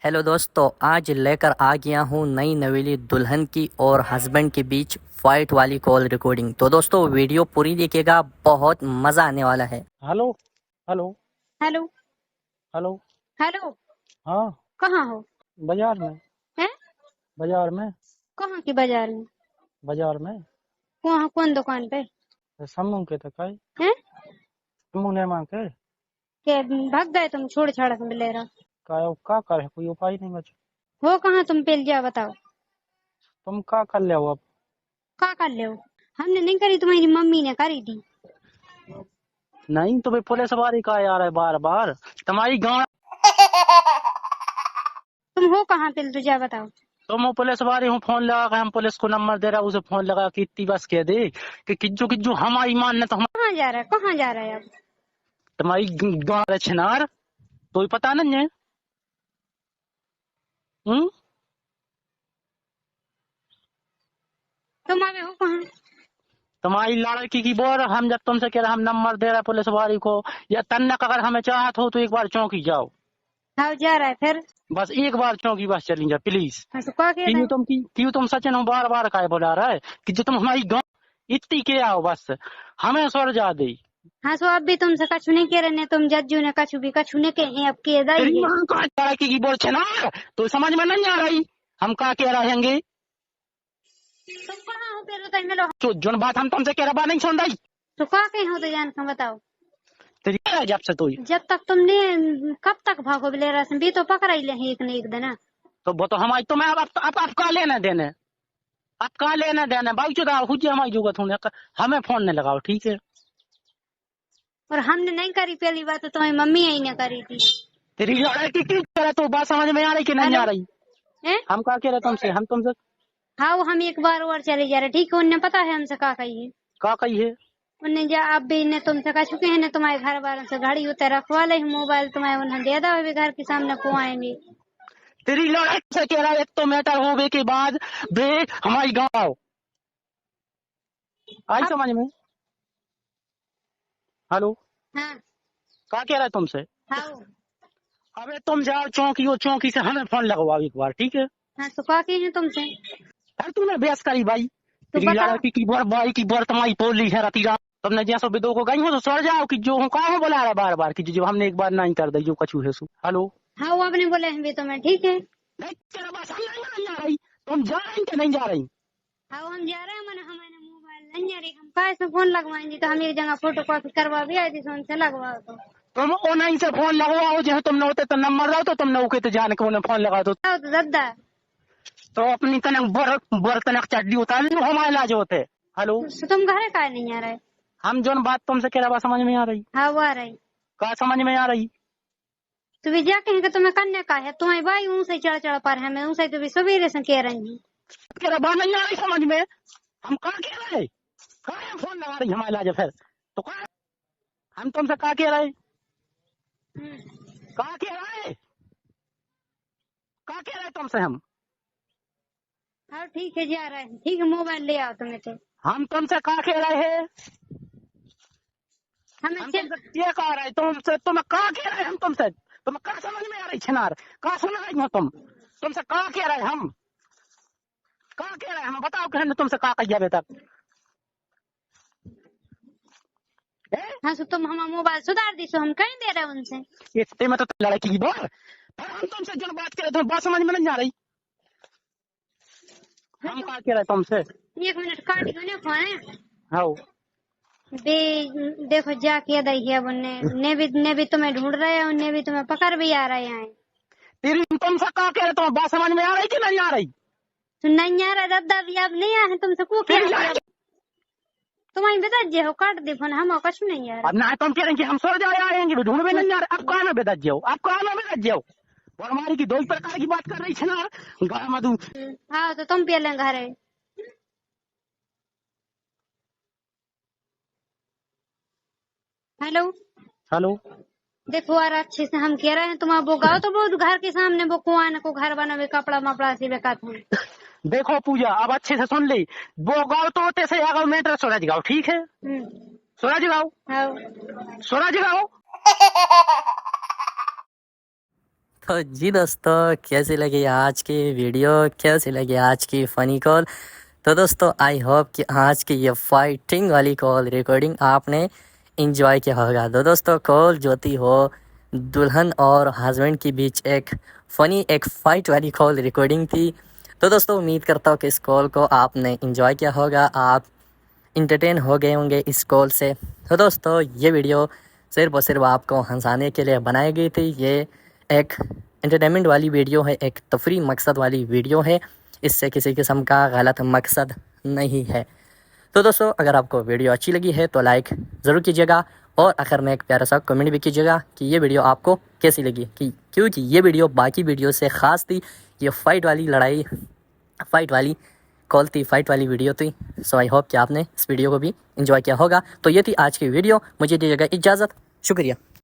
Hello दोस्तों, आज लेकर आ गया हूँ नई नवेली दुल्हन की और हस्बैंड के बीच फाइट वाली कॉल रिकॉर्डिंग। तो दोस्तों वीडियो पूरी देखिएगा, बहुत मज़ा आने वाला है। Hello hello hello hello. Hello. हाँ, कहाँ हो? बाजार में। हैं? बाजार में। कहाँ की बाजार में? बाजार में। कहाँ, कौन दुकान पे? समूह के तो कई हैं? समूह ने मांग के के भाग गए तुम छोड़ छाड़ के ले रहा का करे, कोई उपाय नहीं बचे। हो? कहाँ तुम पेल जा बताओ। तुम का कर ले अब। का कर ले हो? हमने नहीं करी, तुम्हारी मम्मी ने करी थी। नहीं तो भाई पुलिस वाली का यार है बार बार तुम्हारी गाँव। तुम हो कहाँ पेल, तुझे बताओ। तुम वो पुलिस वाली हूँ, फोन लगा के हम पुलिस को नंबर दे रहा हूँ, उसे फोन लगा के इतनी बस कह दे कि किज्जू किज्जू हमारी मान ने तो हम कहाँ जा रहा है, कहाँ जा रहा है अब? तुम्हारी गाँव है छिनार, तो पता नहीं है। हम्म। तुम अबे हो कहाँ? तुम्हारी लड़की की बोल, हम जब तुमसे कह रहे हम नंबर दे रहे पुलिस वाली को, या तन्नक अगर हमें चाहत हो तो एक बार चौकी जाओ। हाँ जा रहा है फिर। बस एक बार चौकी बस चली जा प्लीज। हाँ तो क्या कह रहा है? क्यों तुम सचिन हो बार बार काय बुला रहा है कि जो तुम हमारी गाँव इतनी के आओ बस हमें स्वर जा दे। हाँ सो अब भी तुमसे कछु नहीं कह रहे ने, तुम जज्जू ने कछु भी कछु नहीं कहे, अब कह तेरी दई है। मां का लड़की की बोल छना, तो समझ में नहीं आ रही हम का कह रहेंगे। तुम कहाँ हो फिर बताइए मिलो। जो जोन बात हम तुमसे कह रहा नहीं सुन रही। तो क्या कहे हो तो जान के बताओ। तेरी जब से तो जब तक तुमने, कब तक भागो बिलेरा से भी तो पकड़ ही ले एक न एक दिन। तो वो तो हमारी तुम्हें अब का लेने देने, अब का लेने देने भाई चुदा हुई हमारी जरूरत होने हमें फोन नहीं लगाओ, ठीक है। और हमने नहीं करी पहली बात, तो तुम्हारी मम्मी ही ने करी थी। तेरी लड़की की करे तो बात समझ में आ रही कि नहीं आ हेलो। रही। हैं? हम का कह रहे तुमसे, हम तुमसे हाँ वो हम एक बार और चले जा रहे, ठीक है, उन्हें पता है हमसे का कही। का कही है। उन्हें जा अब भी ने तुमसे कह चुके हैं, ने तुम्हारे घर वालों से घड़ी उतर रखवा ले मोबाइल, तुम्हें उन्हें दे दो, अभी घर के सामने को आएंगे। तेरी लड़ाई से कह रहा है, एक तो मैटर होवे के बाद बे हमारी गाँव आओ। आई अब समझ में। हेलो। हाँ क्या कह रहा है तुमसे। हाँ अबे तुम जाओ चौकी, वो चौकी से हमें फोन लगवाओ एक बार, ठीक है। हाँ तो क्या कही है तुमसे? अरे तूने बेस करी भाई। तो तेरी बता। लड़की की बार भाई की बार तुम्हारी पोली है रतीरा। तुमने जैसो विदो को गई हो तो सड़ जाओ कि जो हूँ कहाँ बुला रहा है बार बार कि जो हमने एक बार नहीं कर दी जो कछू है सु। हेलो। हाँ वो आपने बोले हैं भी तुम्हें, ठीक है। नहीं तेरा बस हम नहीं जा रही, तुम जा रही कि नहीं जा रही। हाँ वो हम जा रहे हैं, मैंने हमारे मोबाइल नहीं आ रही, हम कैसे फोन लगवाएंगे? तो हम एक जगह फोटो कॉपी करवा भी आई थी, तो उनसे लगवाओ तो। तुम ऑनलाइन से फोन लगवाओ, जो तुमने होते तो नंबर रहो तो तुमने ओके तो जान के उन्हें फोन लगा दो। आओ तो दादा। तो अपनी तनक बर तनक चड्डी उतार लो हमारे लाज होते। हेलो। तो तुम घर का नहीं आ रहे? हम जोन बात तुमसे कह रहा समझ में आ रही। हाँ वो आ रही। का समझ में आ रही। तो भी जा कहेंगे तुम्हें करने का है, तुम्हारी भाई ऊँचे चढ़ चढ़ पर है, मैं ऊँचे तो भी सवेरे से कह रही हूँ। कह रहा बात नहीं आ रही समझ में। हम का कह रहे का फोन लगा रही हमारे लाज फिर तो का हम तुमसे का कह रहे का कह रहे का कह रहे तुमसे हाँ ठीक है जा रहे हैं, ठीक है, मोबाइल ले आओ तुम्हें तो। हम तुमसे का कह रहे हैं। हमें हम चल। तुमसे क्या कह रहे तुमसे तुम्हें का कह रहे हम तुमसे तुम्हें का समझ में आ रही छिनार का सुन रही हो तुमसे का कह रहे हम का कह रहे हम बताओ कहने तुमसे का कहिए अभी तक। हाँ तो तुम हमारा मोबाइल सुधार दी, सो हम कहीं दे रहे हैं उनसे। इतने में तो लड़की की बोल फिर हम तुमसे जो बात करे तुम्हें बात समझ में नहीं आ रही। हम का कह रहे तुमसे। 1 मिनट काट क्यों नहीं फोन है। हाँ बे देखो जा के दई है, ने भी तुम्हें ढूंढ रहे हैं, उन्हें भी तुम्हें पकड़ भी आ रहे हैं। तेरी तुमसे का कह रहे तुम्हें बात समझ में आ रही कि नहीं आ रही। तो नहीं आ रहा दादा, भी अब नहीं आए तुमसे को तेरी कह रहे। लड़की तुम्हारी बता जे हो, काट दे फोन, हम कछु नहीं आ रहा। अब ना तुम कह रहे कि हम सो जाए आएंगे ढूंढ में नहीं आ रहे। अब कहा में बेदत जाओ, अब कहा में बेदत जाओ। और हमारी की दो ही प्रकार की बात कर रही है ना गाय मधु। हाँ तो तुम पहले घर है। हेलो। हेलो। देखो यार अच्छे से हम कह रहे हैं, तुम्हारा वो गाओ तो बहुत घर के सामने वो कुआन को घर बनावे, कपड़ा मपड़ा से बेकात हूँ। देखो पूजा अब अच्छे से सुन ली, वो गाँव तो होते से अगर मेटर सूरज गाँव, ठीक है। सूरज गाँव हाँ सूरज गाँव। तो जी दोस्तों, कैसी लगी आज की वीडियो, कैसी लगी आज की फ़नी कॉल। तो दोस्तों आई होप कि आज की ये फाइटिंग वाली कॉल रिकॉर्डिंग आपने इंजॉय किया होगा। तो दोस्तों कॉल जो थी हो दुल्हन और हस्बैंड के बीच एक फ़नी एक फ़ाइट वाली कॉल रिकॉर्डिंग थी। तो दोस्तों उम्मीद करता हूँ कि इस कॉल को आपने इंजॉय किया होगा, आप इंटरटेन हो गए होंगे इस कॉल से। तो दोस्तों ये वीडियो सिर्फ और सिर्फ आपको हंसाने के लिए बनाई गई थी। ये एक एंटरटेनमेंट वाली वीडियो है, एक तफरी मकसद वाली वीडियो है, इससे किसी किस्म का गलत मकसद नहीं है। तो दोस्तों अगर आपको वीडियो अच्छी लगी है तो लाइक ज़रूर कीजिएगा और आखिर में एक प्यारा सा कमेंट भी कीजिएगा कि ये वीडियो आपको कैसी लगी, क्योंकि ये वीडियो बाकी वीडियो से ख़ास थी। ये फ़ाइट वाली कॉल थी, फ़ाइट वाली वीडियो थी। सो आई होप कि आपने इस वीडियो को भी एंजॉय किया होगा। तो ये थी आज की वीडियो, मुझे दीजिएगा इजाज़त, शुक्रिया।